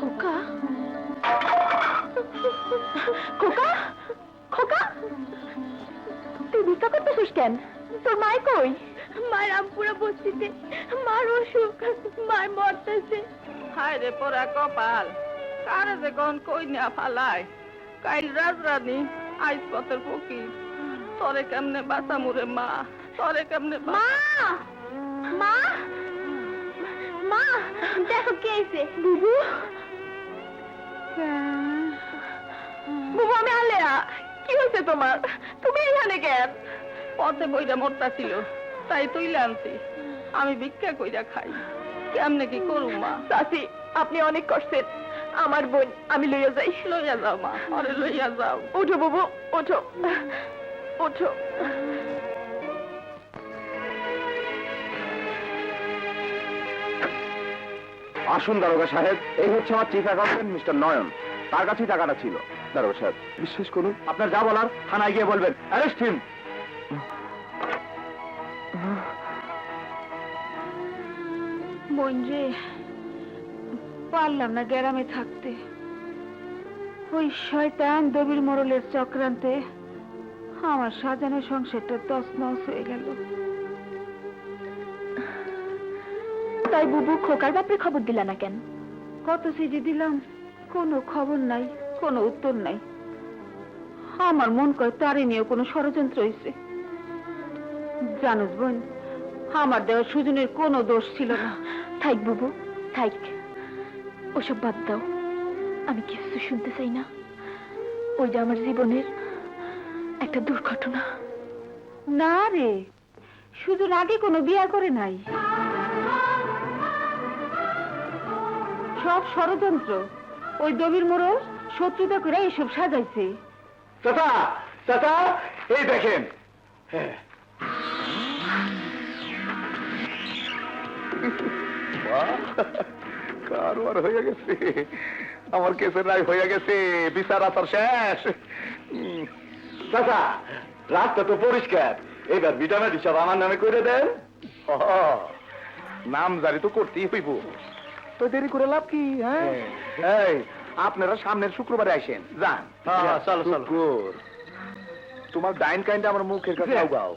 খোকা খোকা খোকা তুই ভিক্ষা করতেছিস কেন? তোর মাই কই? মায়ের আমপুরা বস্তিতে, মার অসুখ, মায় মরতেছে। হায় রে পোড়া কপাল, কারে যে কোন কই না ফালায়। কাইল রাজরানী আইস পথের ফকির, তরে কেমনে বাঁচামুরে মা, তরে কেমনে মা মা মা, দেখো কে আইছে। বুবু বুবু, আমি আলেয়া। কি হয়েছে তোমার? তুমি এখানে কেন? পথে বইরা মরতা ছিল, তাই তুইলে আনছি। আমি ভিক্ষা কইরা খাই, কেমনে কি করুম মা? চাচি, আপনি অনেক করছেন। আমার বোন আমি লইয়া যাই। লইয়া যাও মা, আরে লইয়া যাও। ওঠো বুবু, ওঠো ওঠো। আসুন দারোগা সাহেব, এই হচ্ছে আমার চিফ অ্যাকাউন্টেন্ট মিস্টার নয়ন। তার কাছেই টাকাটা ছিল। দারোগা সাহেব বিশ্বাস করুন, আপনার যা বলার থানায় গিয়ে বলবেন। Arrest him. বোন রে, পারলাম না গ্রামে থাকতে। ওই শয়তান দবির মোড়লের চক্রান্তে আমার সাজানো সংসারটা তছনছ হয়ে গেল। তাই বুবু খোকার বাপরে খবর দিলা না কেন? কত চিঠি দিলাম, কোনো খবর নাই, কোনো উত্তর নাই। আমার মন করে তারই নিয়ে কোনো ষড়যন্ত্র হয়েছে। জানোস বোন, আমার দেওয়া সুজনের কোনো দোষ ছিল না। থাক বুবু থাক, ওসব বাদ দাও। আমি কিছু শুনতে চাই না। ওইটা আমার জীবনের একটা দুর্ঘটনা। না রে, সুজন আগে কোনো বিয়া করে নাই। সব ষড়যন্ত্র। ওই দবির মোড়ল শত্রুতা করে এইসব সাজাইছে। চাচা চাচা, এই দেখেন। কারবার হয়ে গেছে, আমার কেসের রায় হয়ে গেছে, বিচার আচার শেষ। চাচা, রাস্তা তো পরিষ্কার, এবার বিটানা হিসাব আমার নামে করে দেন। নাম জারি তো করতেই হইব, তো দেরি করে লাভ কি? হ্যাঁ, এই আপনারা সামনের শুক্রবারে আসেন। যান, চলো চলো। তোমার ডাইন কাইন্ডটা আমার মুখের কাছে গাও।